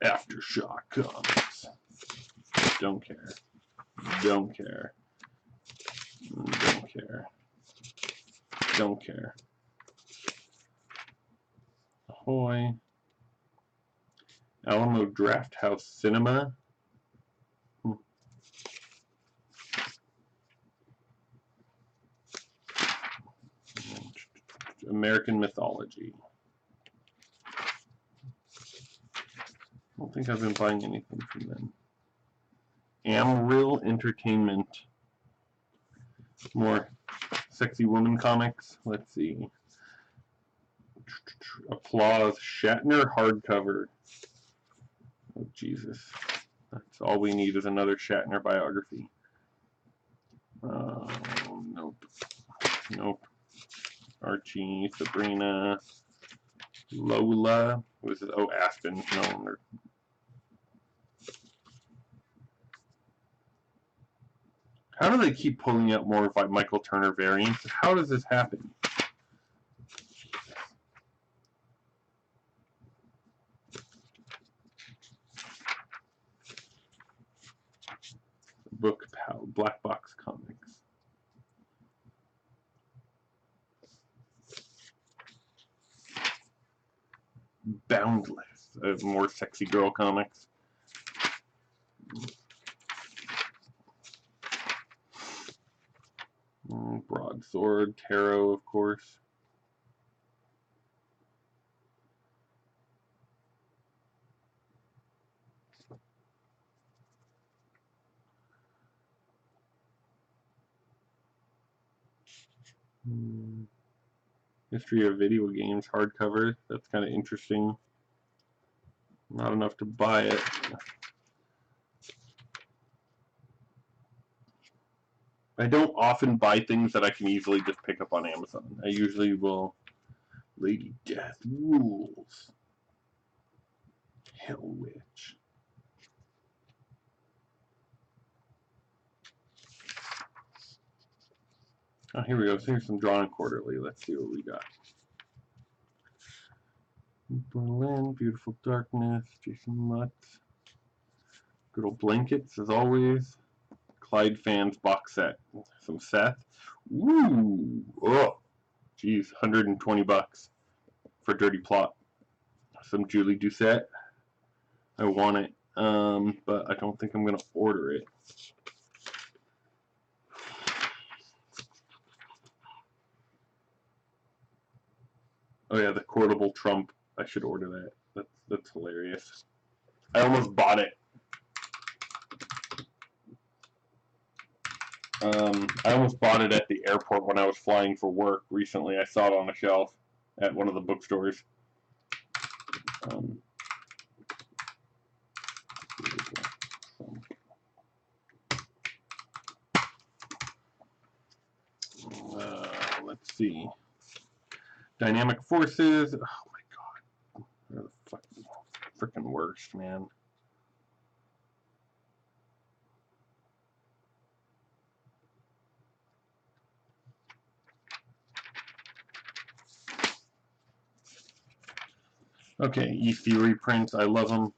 Aftershock Comics. Don't care. Don't care. Don't care. Don't care. Ahoy. Alamo Drafthouse Cinema. American Mythology. I don't think I've been buying anything from them. Amarillo Entertainment. More sexy woman comics. Let's see. Applause. Shatner hardcover. Oh, Jesus. That's all we need is another Shatner biography. Nope. Nope. Archie, Sabrina, Lola. What is this? Oh, Aspen. No wonder. How do they keep pulling out more Michael Turner variants? How does this happen? Book Pal, Black Box Comics. Boundless. More sexy girl comics. Broadsword, Tarot, of course. History of Video Games hardcover. That's kind of interesting. Not enough to buy it. I don't often buy things that I can easily just pick up on Amazon. I usually will. Lady Death rules. Hell Witch. Oh, here we go. Here's some Drawn and Quarterly. Let's see what we got. Berlin, Beautiful Darkness, Jason Lutz. Good old blankets, as always. Clyde Fans box set. Some Seth. Ooh. Oh. Geez, 120 bucks for Dirty Plot. Some Julie Doucette. I want it, but I don't think I'm going to order it. Oh yeah, the quotable Trump. I should order that. That's hilarious. I almost bought it. I almost bought it at the airport when I was flying for work recently. I saw it on a shelf at one of the bookstores. Let's see. Dynamic Forces. Oh my god. They're the freaking worst, man. Okay, E-Theory prints. I love them.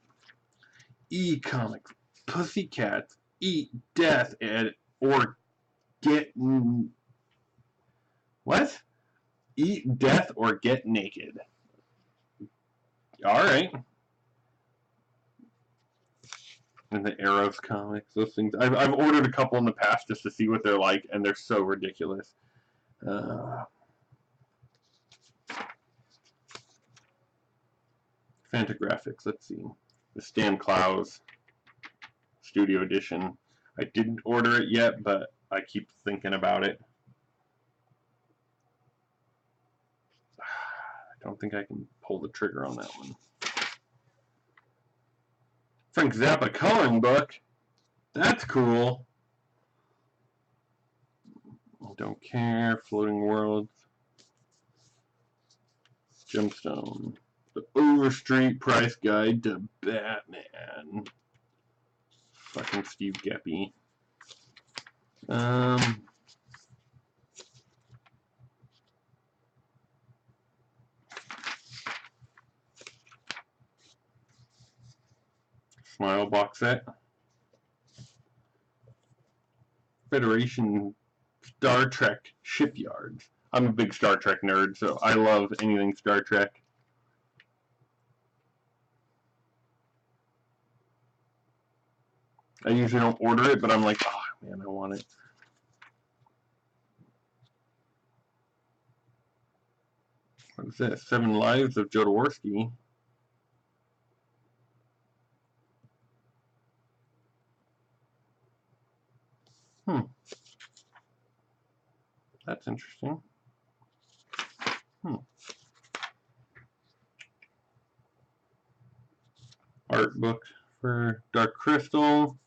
E-Comics. Pussycats. Eat Death or Get... What? Eat Death or Get Naked. Alright. And the Arrows comics, those things. I've ordered a couple in the past just to see what they're like, and they're so ridiculous. Fantagraphics, let's see. The Stan Clowes Studio Edition. I didn't order it yet, but I keep thinking about it. I don't think I can pull the trigger on that one. Frank Zappa coloring book. That's cool. Don't care. Floating Worlds. Gemstone. The Overstreet Price Guide to Batman. Fucking Steve Geppi. Smile box set. Federation Star Trek Shipyards. I'm a big Star Trek nerd, so I love anything Star Trek. I usually don't order it, but I'm like, oh man, I want it. What is this? 7 Lives of Jodorowsky. That's interesting. Art book for Dark Crystal.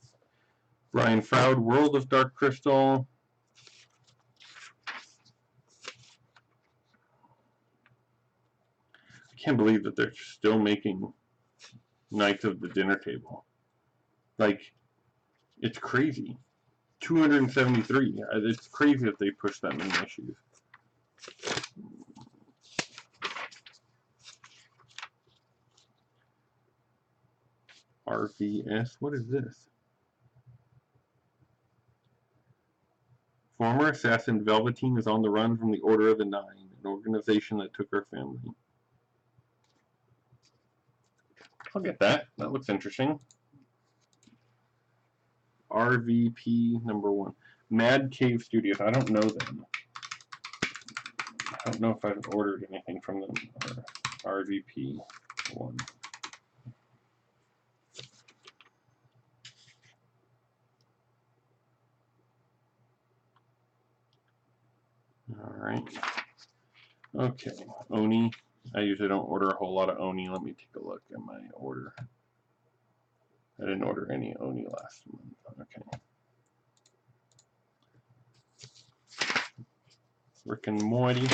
Brian Froud, World of Dark Crystal. I can't believe that they're still making Knights of the Dinner Table. Like, it's crazy. 273. It's crazy that they push that many issues. RVS. What is this? Former assassin Velveteen is on the run from the Order of the Nine, an organization that took her family. I'll get that. That looks interesting. RVP #1. Mad Cave Studios. I don't know them. I don't know if I've ordered anything from them. Or RVP 1. Alright. Okay. Oni. I usually don't order a whole lot of Oni. Let me take a look at my order. I didn't order any Oni last month. Okay. Rick and Morty.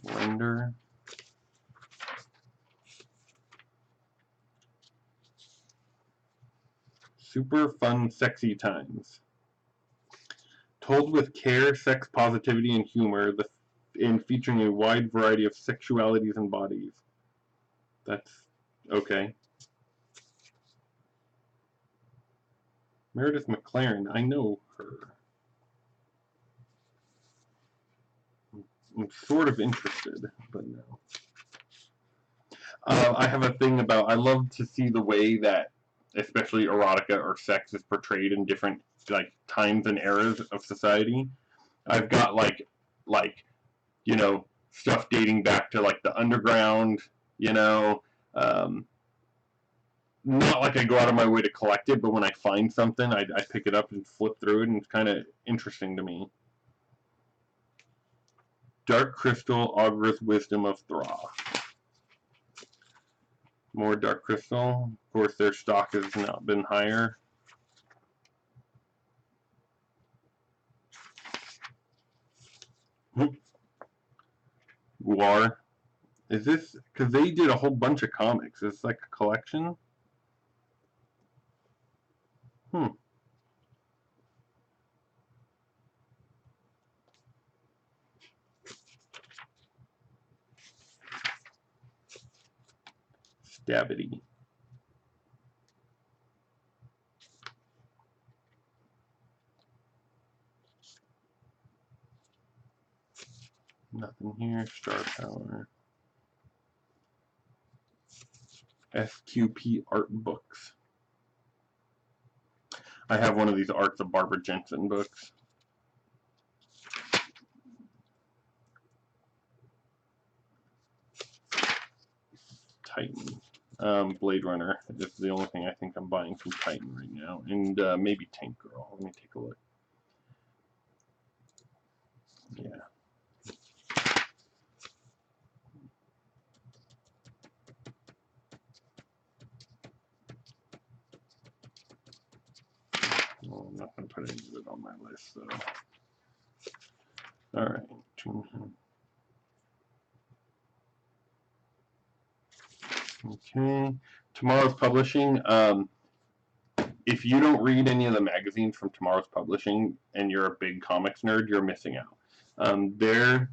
Render. Super Fun Sexy Times. Told with care, sex positivity, and humor, and featuring a wide variety of sexualities and bodies. That's okay. Meredith McLaren, I know her. I'm sort of interested, but no. I have a thing about, I love to see the way that, especially erotica or sex, is portrayed in different like times and eras of society. I've got like you know, stuff dating back to like the underground, you know. Not like I go out of my way to collect it, but when I find something, I pick it up and flip through it, and it's kind of interesting to me. Dark Crystal, Aughra's Wisdom of Thra. More Dark Crystal. Of course, their stock has not been higher. Guar. Is this because they did a whole bunch of comics? Is this like a collection? Stabity. Nothing here. Star Power. SQP art books. I have one of these Arts of Barbara Jensen books. Titan. Blade Runner is the only thing I think I'm buying from Titan right now. And maybe Tank Girl. Let me take a look. Yeah. Well, I'm not going to put any of it on my list, though. Alright. Okay. Tomorrow's Publishing. If you don't read any of the magazines from Tomorrow's Publishing and you're a big comics nerd, you're missing out. Their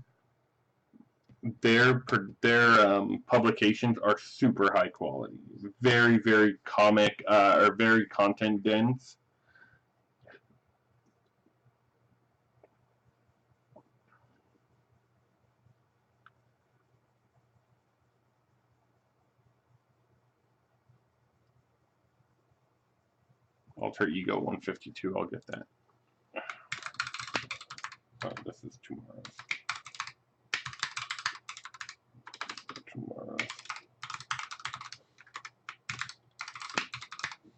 publications are super high quality, very comic or very content dense. Alter Ego 152. I'll get that. Oh, this is tomorrow.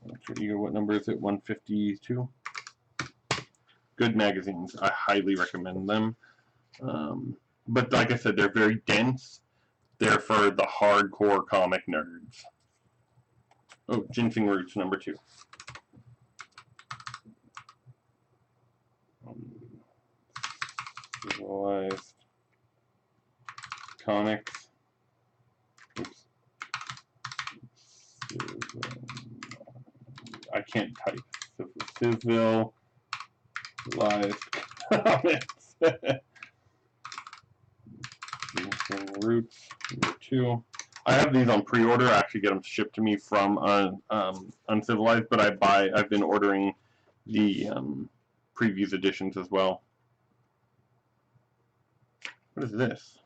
Alter Ego, what number is it? 152. Good magazines. I highly recommend them. But like I said, they're very dense. They're for the hardcore comic nerds. Oh, Ginseng Roots, number 2. Civilized Comics. Oops. I can't type. Civilized Comics. Ginseng Roots, number 2. I have these on pre-order. I actually get them shipped to me from Uncivilized, but I've been ordering the previews editions as well. What is this?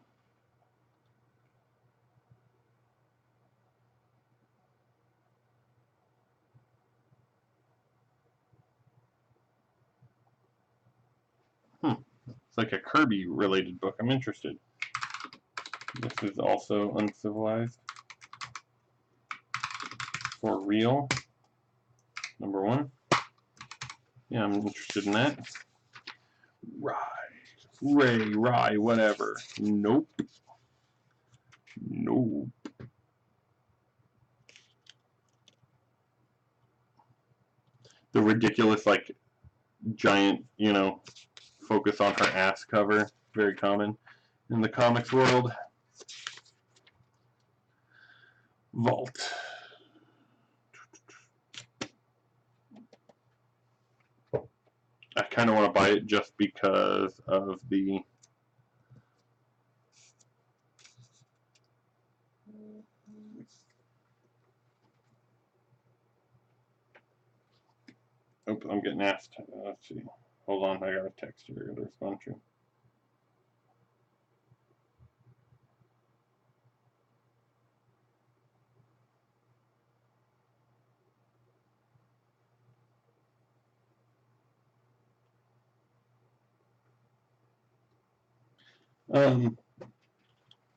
It's like a Kirby related book. I'm interested. This is also Uncivilized. For Real, number 1. Yeah, I'm interested in that. Rye, whatever. Nope. Nope. The ridiculous, like, giant, you know, focus on her ass cover. Very common in the comics world. Vault. I kind of want to buy it just because of the oh, I'm getting asked. Let's see. Hold on, I got a text here to respond to.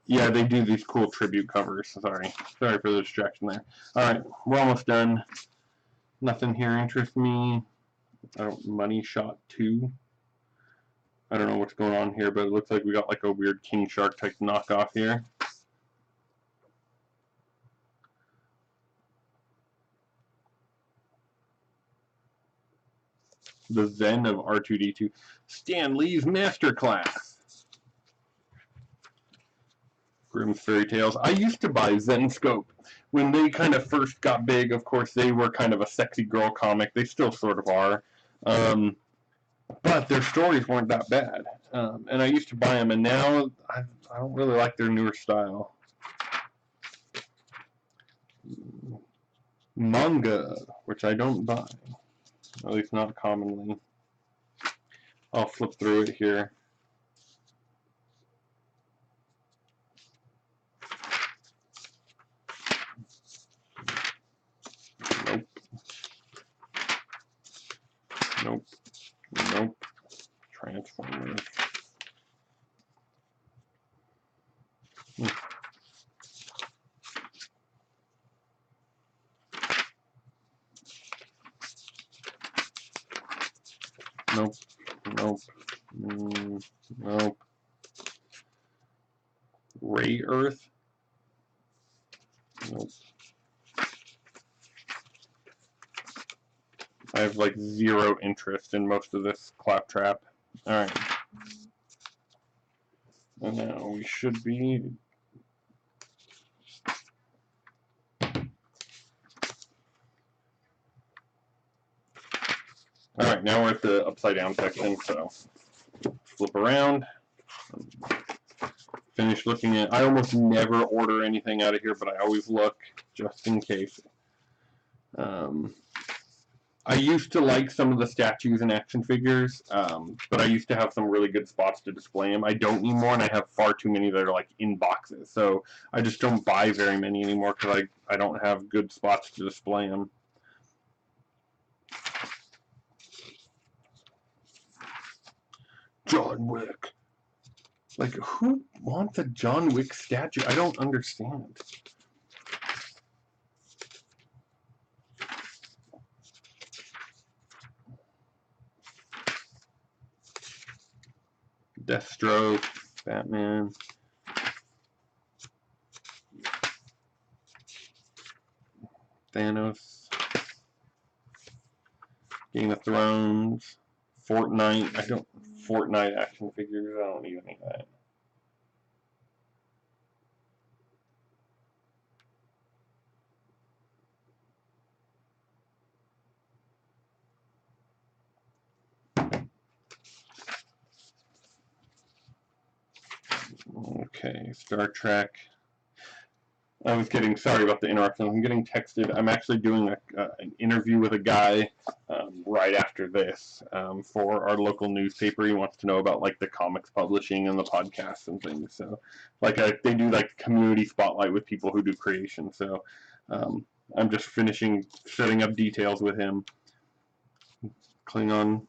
Yeah, they do these cool tribute covers. Sorry for the distraction there. Alright, we're almost done. Nothing here interests me. Money Shot 2. I don't know what's going on here, but it looks like we got like a weird King Shark type knockoff here. The Zen of R2-D2. Stan Lee's Masterclass. Grimm's Fairy Tales. I used to buy Zenscope. When they kind of first got big, of course, they were kind of a sexy girl comic. They still sort of are. But their stories weren't that bad. And I used to buy them, and now I don't really like their newer style. Manga, which I don't buy. At least not commonly. I'll flip through it here. Nope. Nope. Transformers. Nope. Nope. Nope. Ray Earth. Nope. I have like zero interest in most of this claptrap. Alright. And now we should be alright, now we're at the upside down section, so flip around. Finish looking at I almost never order anything out of here, but I always look just in case. I used to like some of the statues and action figures, but I used to have some really good spots to display them. I don't anymore, and I have far too many that are like in boxes. So I just don't buy very many anymore because I don't have good spots to display them. John Wick. Like, who wants a John Wick statue? I don't understand. Deathstroke, Batman. Thanos. Game of Thrones. Fortnite. Fortnite action figures. I don't need any of that. Okay, Star Trek. I was getting, sorry about the interruption, I'm getting texted. I'm actually doing an interview with a guy right after this for our local newspaper. He wants to know about like the comics publishing and the podcasts and things. So like they do like community spotlight with people who do creation. So I'm just finishing setting up details with him. Klingon,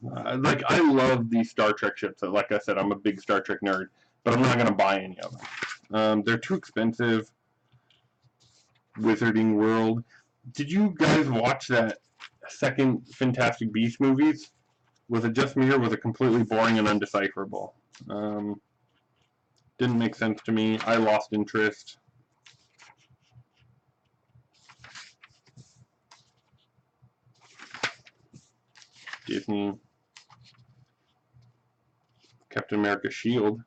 like I love these Star Trek ships. Like I said, I'm a big Star Trek nerd, but I'm not going to buy any of them. They're too expensive. Wizarding World. Did you guys watch that second Fantastic Beasts movies? Was it just me or was it completely boring and undecipherable? Didn't make sense to me. I lost interest. Disney. Captain America Shield.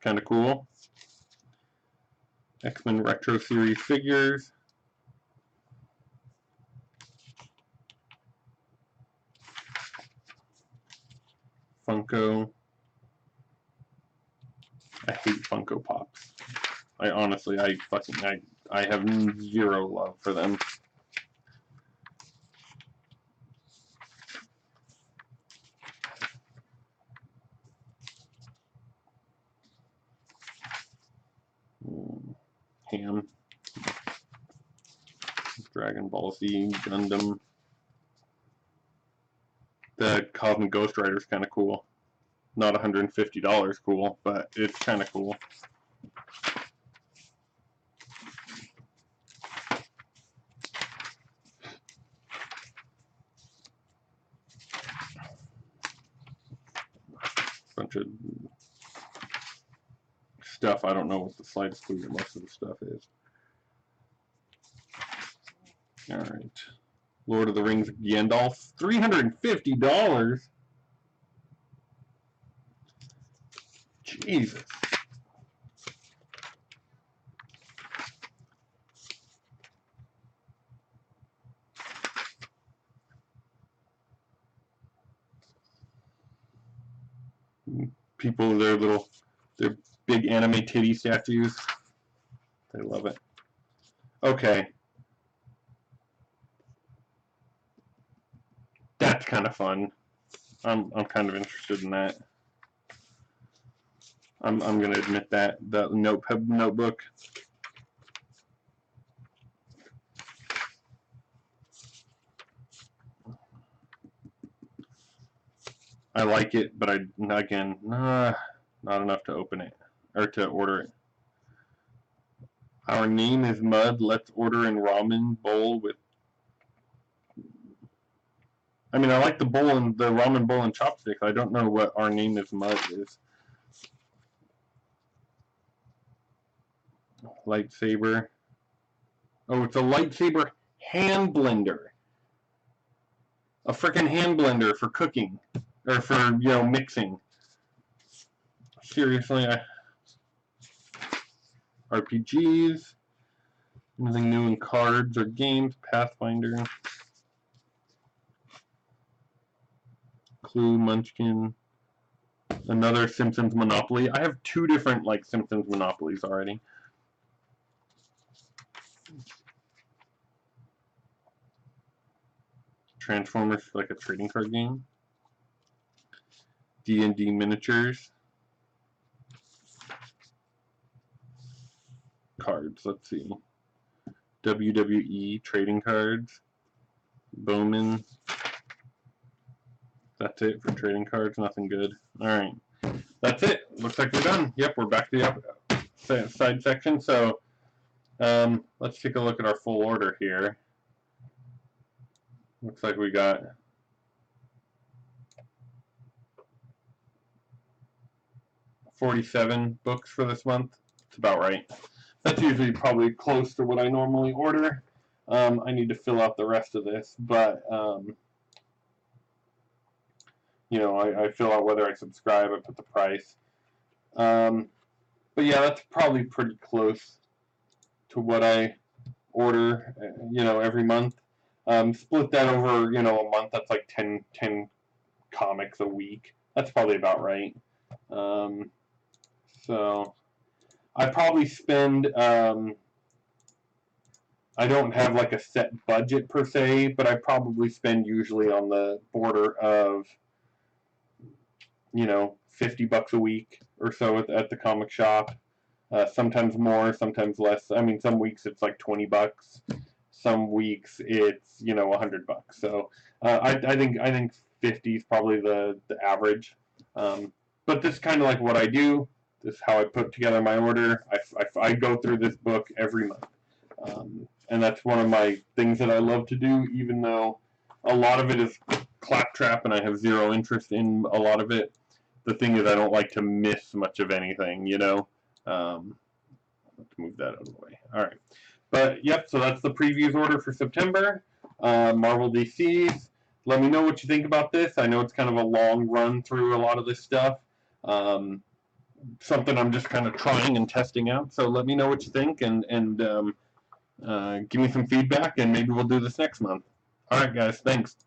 Kind of cool. X-Men Retro Series figures. Funko. I hate Funko Pops. I honestly, I have zero love for them. Ham. Dragon Ball Z, Gundam. The Cosmic Ghost Rider is kind of cool. Not $150 cool, but it's kind of cool. Bunch of stuff. I don't know what the slightest clue most of the stuff is. Alright. Lord of the Rings Gandalf. $350? Jesus. People, their big anime titty statues. They love it. Okay. That's kind of fun. I'm kind of interested in that. I'm gonna admit that. The notebook. I like it, but again, not enough to open it or to order it. Our name is Mud. Let's order in ramen bowl with. I mean, I like the bowl and the ramen bowl and chopsticks. I don't know what Our Name is Mud is. Lightsaber. Oh, it's a lightsaber hand blender. A freaking hand blender for cooking or for mixing. Seriously, RPGs. Nothing new in cards or games. Pathfinder. Clue, Munchkin. Another Simpsons Monopoly. I have two different Simpsons Monopolies already. Transformers, like a trading card game. D&D miniatures. Cards, let's see. WWE trading cards. Bowman. That's it for trading cards. Nothing good. All right. That's it. Looks like we're done. Yep, we're back to the side section. So let's take a look at our full order here. Looks like we got 47 books for this month. It's about right. That's usually probably close to what I normally order. I need to fill out the rest of this, but you know, I fill out whether I subscribe, I put the price. But yeah, that's probably pretty close to what I order, you know, every month. Split that over, you know, a month, that's like 10 comics a week. That's probably about right. So I probably spend, I don't have like a set budget per se, but I probably spend usually on the border of, you know, $50 a week or so at the comic shop. Sometimes more, sometimes less. I mean, some weeks it's like $20. Some weeks it's, you know, $100. So I think 50 is probably the average. But this is kind of like what I do. This is how I put together my order. I go through this book every month. And that's one of my things that I love to do, even though a lot of it is claptrap and I have zero interest in a lot of it. The thing is, I don't like to miss much of anything, you know. Let's move that out of the way. All right. But, yep, so that's the previews order for September. Marvel DCs. Let me know what you think about this. I know it's kind of a long run through a lot of this stuff. Something I'm just kind of trying and testing out. So let me know what you think and give me some feedback, and maybe we'll do this next month. All right, guys. Thanks.